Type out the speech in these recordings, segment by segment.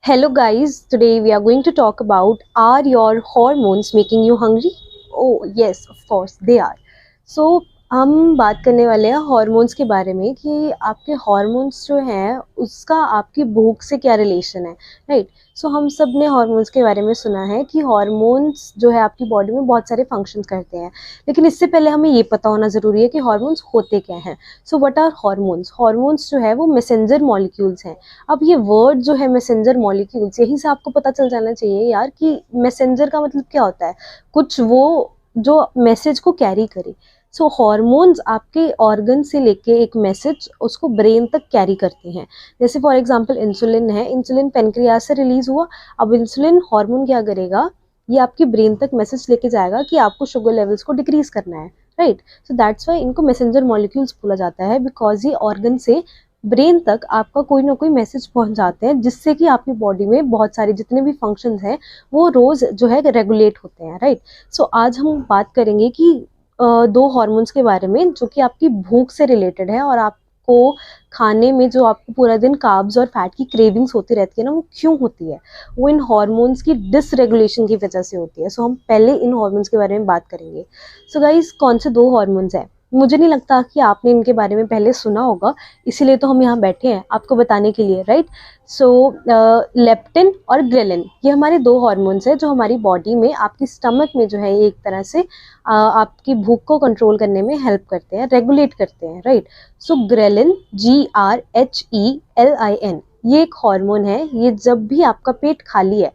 Hello guys, today we are going to talk about, are your hormones making you hungry? Oh yes, of course they are. So हम बात करने वाले हैं hormones के बारे में कि आपके हॉर्मोन्स जो हैं उसका आपकी भूख से क्या रिलेशन है, राइट। सो हम सब ने हॉर्मोन्स के बारे में सुना है कि हॉर्मोन्स जो है आपकी बॉडी में बहुत सारे फंक्शंस करते हैं, लेकिन इससे पहले हमें ये पता होना ज़रूरी है कि हॉर्मोन्स होते क्या हैं। So what are hormones? Hormones जो है वो मैसेंजर मॉलिक्यूल्स हैं। अब ये वर्ड जो है मैसेंजर मॉलिक्यूल्स, यहीं से आपको पता चल जाना चाहिए यार कि मैसेंजर का मतलब क्या होता है। कुछ वो जो मैसेज को कैरी करे। सो हॉर्मोन्स आपके ऑर्गन से लेके एक मैसेज उसको ब्रेन तक कैरी करते हैं। जैसे फॉर एग्जांपल इंसुलिन है, इंसुलिन पेनक्रियास से रिलीज हुआ। अब इंसुलिन हार्मोन क्या करेगा, ये आपकी ब्रेन तक मैसेज लेके जाएगा कि आपको शुगर लेवल्स को डिक्रीज करना है, राइट। सो दैट्स वाई इनको मैसेंजर मॉलिक्यूल्स बोला जाता है, बिकॉज ये ऑर्गन से ब्रेन तक आपका कोई ना कोई मैसेज पहुंच जाते हैं, जिससे कि आपकी बॉडी में बहुत सारे जितने भी फंक्शंस हैं वो रोज जो है रेगुलेट होते हैं, राइट। सो आज हम बात करेंगे कि दो हॉर्मोन्स के बारे में जो कि आपकी भूख से रिलेटेड है, और आपको खाने में जो आपको पूरा दिन कार्ब्स और फैट की क्रेविंग्स होती रहती है ना, वो क्यों होती है? वो इन हॉर्मोन्स की डिसरेगुलेशन की वजह से होती है। सो हम पहले इन हॉर्मोन्स के बारे में बात करेंगे। सो गाइस, कौन से दो हॉर्मोन्स हैं? मुझे नहीं लगता कि आपने इनके बारे में पहले सुना होगा, इसीलिए तो हम यहाँ बैठे हैं आपको बताने के लिए, राइट। सो लेप्टिन और ग्रेलिन, ये हमारे दो हॉर्मोन्स हैं जो हमारी बॉडी में आपकी स्टमक में जो है एक तरह से आपकी भूख को कंट्रोल करने में हेल्प करते हैं, रेगुलेट करते हैं, राइट। सो ग्रेलिन, GRHELIN, ये एक हार्मोन है। ये जब भी आपका पेट खाली है,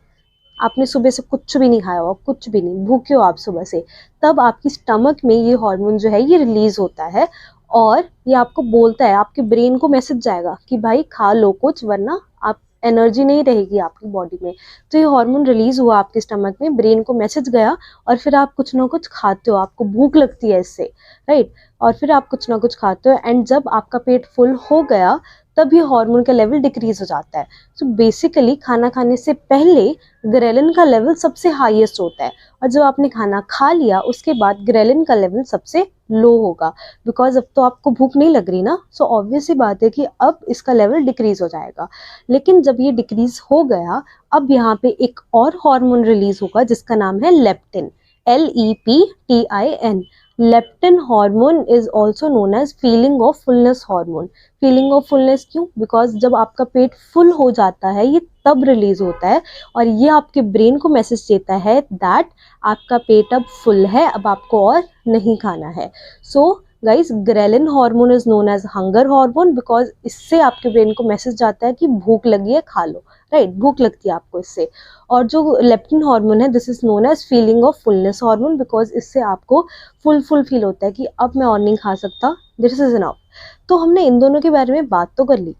आपने सुबह से कुछ भी नहीं खाया हुआ, कुछ भी नहीं, भूखे हो आप सुबह से, तब आपकी स्टमक में ये हार्मोन जो है ये रिलीज होता है, और ये आपको बोलता है, आपके ब्रेन को मैसेज जाएगा कि भाई खा लो कुछ, वरना आप एनर्जी नहीं रहेगी आपकी बॉडी में। तो ये हार्मोन रिलीज हुआ आपके स्टमक में, ब्रेन को मैसेज गया, और फिर आप कुछ ना कुछ खाते हो, आपको भूख लगती है इससे, राइट। और फिर आप कुछ ना कुछ खाते हो, एंड जब आपका पेट फुल हो गया तब ये हार्मोन का लेवल डिक्रीज हो जाता है। सो बेसिकली खाना खाने से पहले ग्रेलिन का लेवल सबसे हाईएस्ट होता है, और जब आपने खाना खा लिया उसके बाद ग्रेलिन का लेवल सबसे लो होगा, बिकॉज अब तो आपको भूख नहीं लग रही ना। सो ऑब्वियस सी बात है कि अब इसका लेवल डिक्रीज हो जाएगा। लेकिन जब ये डिक्रीज हो गया, अब यहाँ पे एक और हार्मोन रिलीज होगा जिसका नाम है leptin, LEPTIN। Leptin hormone is also known as feeling of fullness hormone. Feeling of fullness क्यों? बिकॉज जब आपका पेट फुल हो जाता है ये तब रिलीज होता है, और ये आपके ब्रेन को मैसेज देता है दैट आपका पेट अब फुल है, अब आपको और नहीं खाना है। So guys, ghrelin hormone is known as hunger hormone, because इससे आपके ब्रेन को मैसेज जाता है कि भूख लगी है, खा लो, राइट, भूख लगती है आपको इससे। और जो लेप्टिन हार्मोन है, this is known as feeling of fullness hormone, because इससे आपको फुल फील होता है कि अब मैं और नहीं खा सकता, दिस इज इनफ। तो हमने इन दोनों के बारे में बात तो कर ली।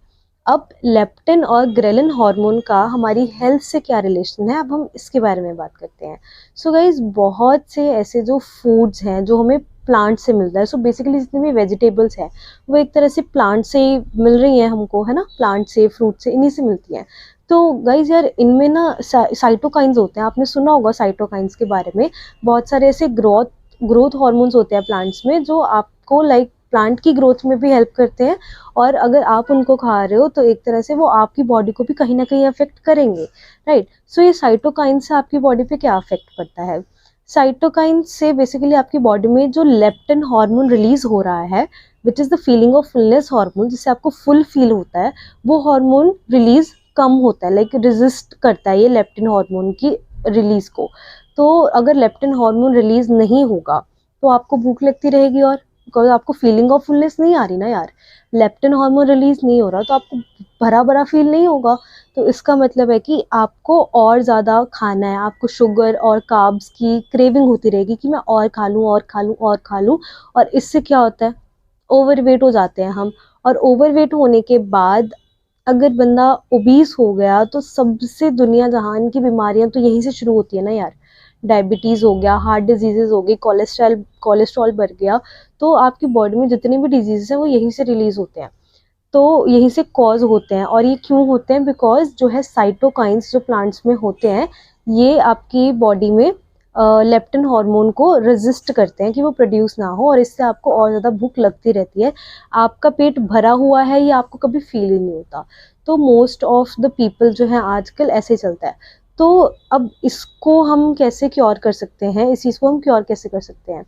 अब लेप्टिन और ग्रेलिन हार्मोन का हमारी हेल्थ से क्या रिलेशन है, अब हम इसके बारे में बात करते हैं। सो गाइज, बहुत से ऐसे जो फूड्स हैं जो हमें प्लांट से मिलता है, सो बेसिकली जितनी भी वेजिटेबल्स हैं वो एक तरह से प्लांट से ही मिल रही हैं हमको, है ना, प्लांट से, फ्रूट से, इन्हीं से मिलती हैं। तो गाइज यार, इनमें ना साइटोकाइंस होते हैं, आपने सुना होगा साइटोकाइंस के बारे में। बहुत सारे ऐसे ग्रोथ हार्मोन्स होते हैं प्लांट्स में जो आपको प्लांट की ग्रोथ में भी हेल्प करते हैं, और अगर आप उनको खा रहे हो तो एक तरह से वो आपकी बॉडी को भी कहीं ना कहीं अफेक्ट करेंगे, राइट। सो ये साइटोकाइन से आपकी बॉडी पे क्या अफेक्ट पड़ता है? साइटोकाइन से बेसिकली आपकी बॉडी में जो लेप्टिन हार्मोन रिलीज हो रहा है, which is the feeling of fullness hormone, जिससे आपको फुल फील होता है, वो हार्मोन रिलीज कम होता है, रेजिस्ट करता है ये लेप्टिन हार्मोन की रिलीज को। तो अगर लेप्टिन हार्मोन रिलीज नहीं होगा तो आपको भूख लगती रहेगी, और बिकॉज आपको फीलिंग ऑफ फुलनेस नहीं आ रही ना यार, लेप्टिन हार्मोन रिलीज नहीं हो रहा, तो आपको भरा भरा फील नहीं होगा। तो इसका मतलब है कि आपको और ज़्यादा खाना है, आपको शुगर और कार्ब्स की क्रेविंग होती रहेगी कि मैं और खा लूँ, और खा लूँ, और खा लूँ। और इससे क्या होता है, ओवरवेट हो जाते हैं हम। और ओवरवेट होने के बाद अगर बंदा ओबीस हो गया तो सबसे दुनिया जहान की बीमारियां तो यहीं से शुरू होती है ना यार। डायबिटीज़ हो गया, हार्ट डिजीजेज हो गई, कोलेस्ट्रॉल बढ़ गया, तो आपकी बॉडी में जितने भी डिजीजेस हैं वो यहीं से रिलीज होते हैं, तो यहीं से कॉज होते हैं। और ये क्यों होते हैं? बिकॉज जो है साइटोकाइंस जो प्लांट्स में होते हैं, ये आपकी बॉडी में लेप्टिन हार्मोन को रेजिस्ट करते हैं कि वो प्रोड्यूस ना हो, और इससे आपको और ज़्यादा भूख लगती रहती है। आपका पेट भरा हुआ है ये आपको कभी फील ही नहीं होता। तो मोस्ट ऑफ द पीपल जो है आजकल ऐसे चलता है। तो अब इसको हम कैसे क्योर कर सकते हैं, इस चीज़ को हम क्योर कैसे कर सकते हैं?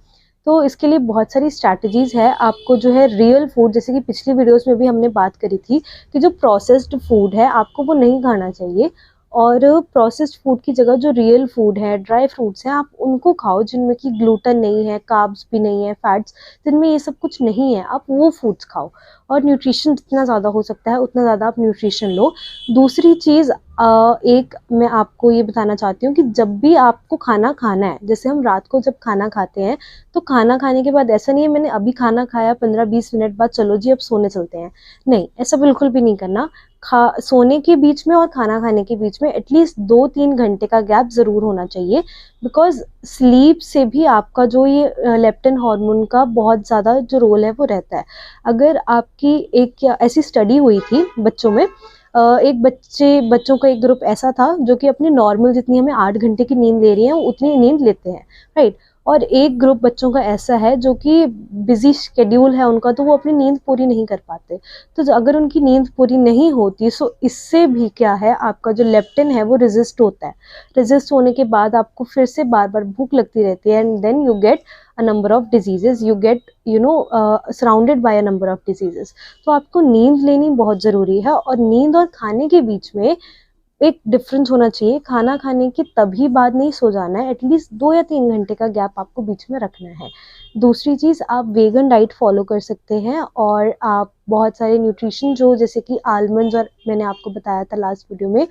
तो इसके लिए बहुत सारी स्ट्रैटेजीज़ है। आपको जो है रियल फूड, जैसे कि पिछली वीडियोस में भी हमने बात करी थी कि जो प्रोसेस्ड फूड है आपको वो नहीं खाना चाहिए, और प्रोसेस्ड फूड की जगह जो रियल फूड है, ड्राई फ्रूट्स हैं, आप उनको खाओ जिनमें कि ग्लूटेन नहीं है, कार्ब्स भी नहीं है, फैट्स जिनमें ये सब कुछ नहीं है, आप वो फूड्स खाओ। और न्यूट्रिशन जितना ज़्यादा हो सकता है उतना ज़्यादा आप न्यूट्रिशन लो। दूसरी चीज़, एक मैं आपको ये बताना चाहती हूँ कि जब भी आपको खाना खाना है, जैसे हम रात को जब खाना खाते हैं, तो खाना खाने के बाद ऐसा नहीं है मैंने अभी खाना खाया 15-20 मिनट बाद चलो जी अब सोने चलते हैं, नहीं, ऐसा बिल्कुल भी नहीं करना। सोने के बीच में और खाना खाने के बीच में एटलीस्ट 2-3 घंटे का गैप ज़रूर होना चाहिए, बिकॉज स्लीप से भी आपका जो ये लेप्टिन हार्मोन का बहुत ज़्यादा जो रोल है वो रहता है। अगर आपकी एक ऐसी स्टडी हुई थी बच्चों में, एक बच्चों का एक ग्रुप ऐसा था जो कि अपनी नॉर्मल जितनी हमें 8 घंटे की नींद ले रही है उतनी नींद लेते हैं, राइट। और एक ग्रुप बच्चों का ऐसा है जो कि बिजी शेड्यूल है उनका, तो वो अपनी नींद पूरी नहीं कर पाते। तो अगर उनकी नींद पूरी नहीं होती, सो इससे भी क्या है, आपका जो लेप्टिन है वो रेजिस्ट होता है। रेजिस्ट होने के बाद आपको फिर से बार बार भूख लगती रहती है, and then you get a number of diseases, you get surrounded by a number of diseases. तो आपको नींद लेनी बहुत ज़रूरी है, और नींद और खाने के बीच में एक डिफरेंस होना चाहिए। खाना खाने के तभी बाद नहीं सो जाना है, एटलीस्ट 2 या 3 घंटे का गैप आपको बीच में रखना है। दूसरी चीज़, आप वेगन डाइट फॉलो कर सकते हैं, और आप बहुत सारे न्यूट्रिशन जो जैसे कि आलमंड्स, और मैंने आपको बताया था लास्ट वीडियो में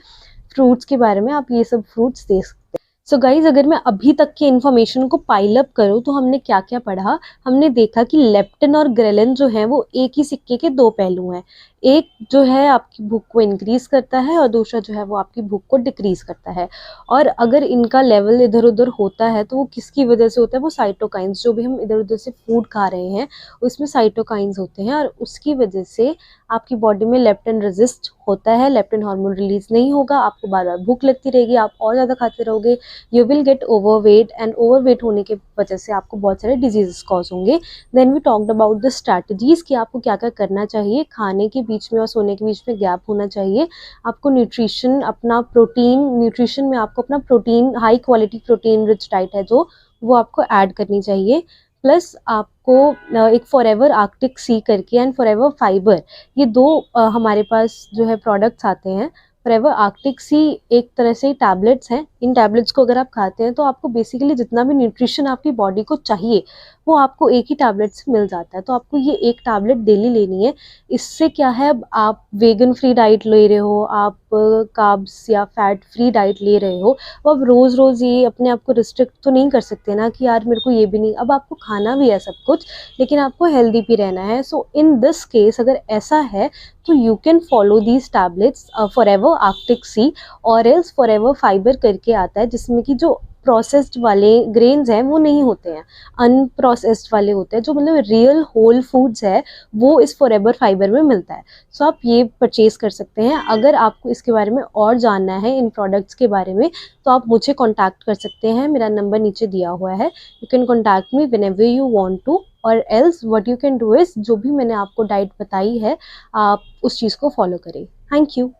फ्रूट्स के बारे में, आप ये सब फ्रूट्स दे सकते हैं। सो गाइज, अगर मैं अभी तक की इन्फॉर्मेशन को पाइल अप करूँ तो हमने क्या क्या पढ़ा। हमने देखा कि लेप्टिन और ग्रेलिन जो है वो एक ही सिक्के के दो पहलू हैं। एक जो है आपकी भूख को इंक्रीज करता है, और दूसरा जो है वो आपकी भूख को डिक्रीज करता है। और अगर इनका लेवल इधर उधर होता है तो वो किसकी वजह से होता है, वो साइटोकाइंस, जो भी हम इधर उधर से फूड खा रहे हैं उसमें साइटोकाइंस होते हैं, और उसकी वजह से आपकी बॉडी में लेप्टिन रेजिस्ट होता है, लेप्टिन हार्मोन रिलीज नहीं होगा, आपको बार बार भूख लगती रहेगी, आप और ज़्यादा खाते रहोगे, you will get overweight, and overweight होने की वजह से आपको बहुत सारे डिजीजेस कॉज होंगे। Then we talked about the strategies कि आपको क्या क्या करना चाहिए। खाने के बीच में और सोने के बीच में गैप होना चाहिए। आपको न्यूट्रिशन, अपना प्रोटीन, न्यूट्रिशन में आपको अपना protein, high quality protein rich diet है जो, वो आपको ऐड करनी चाहिए। प्लस आपको एक फॉरएवर आर्कटिक सी करके एंड फॉरएवर फाइबर, ये दो हमारे पास जो है प्रोडक्ट्स आते हैं। फॉरएवर आर्कटिक सी एक तरह से टैबलेट्स हैं। इन टैबलेट्स को अगर आप खाते हैं तो आपको बेसिकली जितना भी न्यूट्रिशन आपकी बॉडी को चाहिए वो आपको एक ही टैबलेट से मिल जाता है। तो आपको ये एक टैबलेट डेली लेनी है। इससे क्या है, आप वेगन फ्री डाइट ले रहे हो, आप कार्ब्स या फैट फ्री डाइट ले रहे हो, तो अब रोज़ रोज़ ये अपने आप को रिस्ट्रिक्ट तो नहीं कर सकते ना कि यार मेरे को ये भी नहीं। अब आपको खाना भी है सब कुछ, लेकिन आपको हेल्दी भी रहना है। सो इन दिस केस अगर ऐसा है तो you can follow these tablets, Forever Arctic Sea और एल्स फॉरएवर फाइबर करके आता है, जिसमें कि जो प्रोसेस्ड वाले ग्रेन्स हैं वो नहीं होते हैं, अनप्रोसेस्ड वाले होते हैं, जो मतलब रियल होल फूड्स है वो इस फॉरएवर फाइबर में मिलता है। सो आप ये परचेज कर सकते हैं। अगर आपको इसके बारे में और जानना है, इन प्रोडक्ट्स के बारे में, तो आप मुझे कॉन्टैक्ट कर सकते हैं। मेरा नंबर नीचे दिया हुआ है, you can contact me whenever you want to. और else what you can do is, जो भी मैंने आपको डाइट बताई है आप उस चीज़ को फॉलो करें। Thank you.